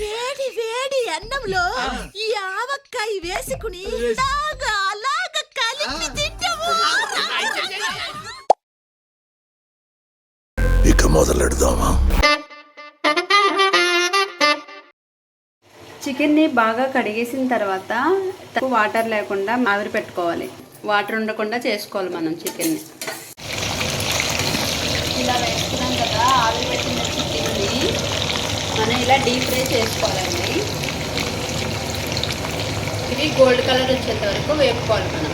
వేడి వేడి అన్నంలో ఈ ఆవకాయ వేసుకుని అలాగా అలాగా కలిపి తింటాము. ఇక మొదలెడదామా? చికెన్ని బాగా కడిగేసిన తర్వాత తక్కువ వాటర్ లేకుండా ఆవిరి పెట్టుకోవాలి. వాటర్ ఉండకుండా చేసుకోవాలి మనం చికెన్ని. ఇలా వేసుకున్నాం కదా, ఆవిరి పెట్టిన చికెన్ని మనం ఇలా డీప్ ఫ్రై చేసుకోవాలండి. ఇది గోల్డ్ కలర్ వచ్చేంత వరకు వేపుకోవాలి మనం.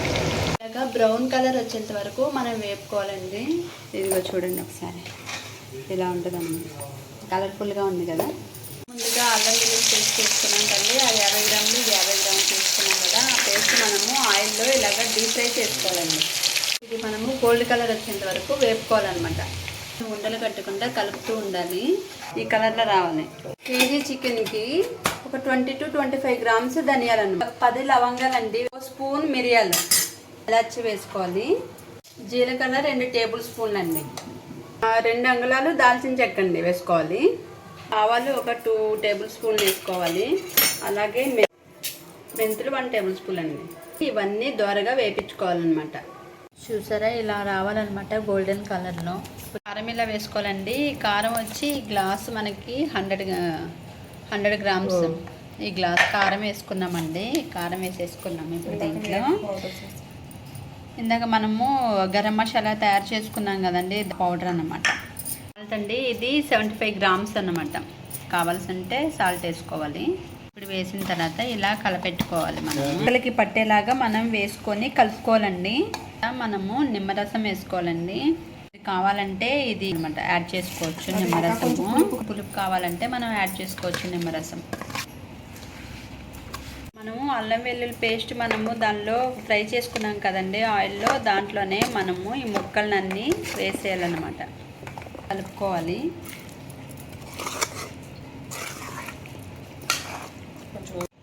ఇలాగా బ్రౌన్ కలర్ వచ్చేంత వరకు మనం వేపుకోవాలండి. ఇదిగో చూడండి ఒకసారి, ఇలా ఉంటుందన్నమాట. కలర్ఫుల్గా ఉంది కదా. ముందుగా అల్లం వెల్లుల్లి పేస్ట్ చేసుకున్నాం కండి, అది 50 గ్రాములు, ఇది 50 గ్రాములు చేసుకున్నాం కదా. ఆ పేస్ట్ మనము ఆయిల్లో ఇలాగ డీప్ ఫ్రై చేసుకోవాలండి. ఇది మనము గోల్డ్ కలర్ వచ్చేంత వరకు వేపుకోవాలన్నమాట. ఉండలు కట్టకుండా కలుపుతూ ఉండాలి, ఈ కలర్లో రావాలి. కేజీ చికెన్కి ఒక 20 to 25 గ్రామ్స్ ధనియాలన్నమాట, 10 లవంగాలండి, 1 స్పూన్ మిరియాలు, ఇలాచి వేసుకోవాలి. జీలకర్ర 2 టేబుల్ స్పూన్లు అండి, 2 అంగుళాలు దాల్చిన చెక్క అండి వేసుకోవాలి. ఆవాలు ఒక 2 టేబుల్ స్పూన్లు వేసుకోవాలి. అలాగే మెంతులు 1 టేబుల్ స్పూన్ అండి. ఇవన్నీ దోరగా వేపించుకోవాలన్నమాట. చూసారా, ఇలా రావాలన్నమాట గోల్డెన్ కలర్లో. కారం ఇలా వేసుకోవాలండి. కారం వచ్చి గ్లాసు మనకి 100 గ్రామ్స్ ఈ గ్లాస్ కారం వేసుకున్నామండి. కారం వేసేసుకున్నాము. ఇప్పుడు దీంట్లో ఇందాక మనము గరం మసాలా తయారు చేసుకున్నాం కదండి, పౌడర్ అన్నమాట. సాల్ట్ అండి, ఇది 75 గ్రామ్స్ అన్నమాట. కావాల్సి ఉంటే సాల్ట్ వేసుకోవాలి. ఇప్పుడు వేసిన తర్వాత ఇలా కలపెట్టుకోవాలి. మనం ముక్కలకి పట్టేలాగా మనం వేసుకొని కలుపుకోవాలండి. మనము నిమ్మరసం వేసుకోవాలండి. కావాలంటే ఇది అనమాట యాడ్ చేసుకోవచ్చు నిమ్మరసము. పులుపు కావాలంటే మనం యాడ్ చేసుకోవచ్చు నిమ్మరసం. మనము అల్లం వెల్లుల్లి పేస్ట్ మనము దానిలో ఫ్రై చేసుకున్నాం కదండి ఆయిల్లో, దాంట్లోనే మనము ఈ ముక్కలన్నీ వేసేయాలన్నమాట. కలుపుకోవాలి.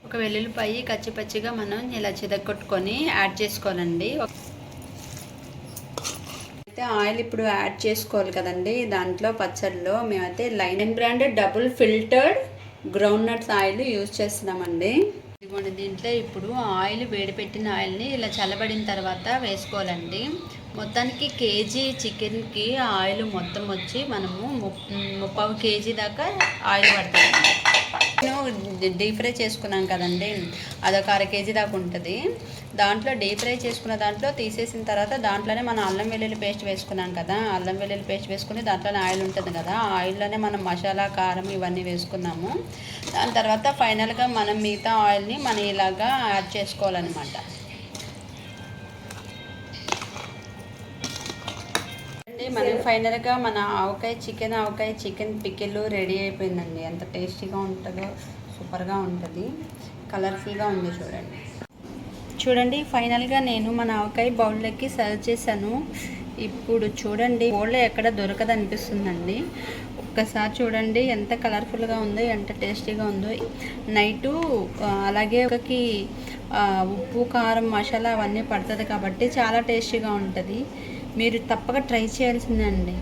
ఒక వెల్లుల్లిపాయి కచ్చిపచ్చిగా మనం ఇలా చితగొట్టుకొని యాడ్ చేసుకోవాలండి. అయితే ఆయిల్ ఇప్పుడు యాడ్ చేసుకోవాలి కదండి. దాంట్లో పచ్చడిలో మేమైతే line brand double filtered ground nuts oil use చేస్తున్నామండి. ఇదిగోండి, దీంట్లో ఇప్పుడు ఆయిల్ వేడిపెట్టిన ఆయిల్ని ఇలా చల్లబడిన తర్వాత వేసుకోవాలండి. మొత్తానికి కేజీ చికెన్కి ఆయిల్ మొత్తం వచ్చి మనము 30 కేజీ దాకా ఆయిల్ పడుతుంది. డీప్ ఫ్రై చేసుకున్నాం కదండి, అదొక 1/2 కేజీ దాకా ఉంటుంది. దాంట్లో డీప్ ఫ్రై చేసుకున్న దాంట్లో తీసేసిన తర్వాత దాంట్లోనే మనం అల్లం వెల్లుల్లి పేస్ట్ వేసుకున్నాం కదా, అల్లం వెల్లుల్లి పేస్ట్ వేసుకుని దాంట్లోనే ఆయిల్ ఉంటుంది కదా, ఆ ఆయిల్లోనే మనం మసాలా కారం ఇవన్నీ వేసుకున్నాము. దాని తర్వాత ఫైనల్గా మనం మిగతా ఆయిల్ని మనం ఇలాగా యాడ్ చేసుకోవాలన్నమాట. మనం ఫైనల్గా మన ఆవకాయ చికెన్ పికిల్ రెడీ అయిపోయిందండి. ఎంత టేస్టీగా ఉంటుందో, సూపర్గా ఉంటుంది, కలర్ఫుల్గా ఉంది. చూడండి ఫైనల్గా నేను మన ఆవకాయ బౌల్లోకి సర్వ్ చేశాను. ఇప్పుడు చూడండి, బౌల్లో ఎక్కడ దొరకదు అనిపిస్తుందండి. ఒక్కసారి చూడండి ఎంత కలర్ఫుల్గా ఉందో, ఎంత టేస్టీగా ఉందో. నైటు అలాగే ఉప్పు కారం మసాలా అవన్నీ పడుతుంది కాబట్టి చాలా టేస్టీగా ఉంటుంది. మీరు తప్పక ట్రై చేయాల్సిందే అండి.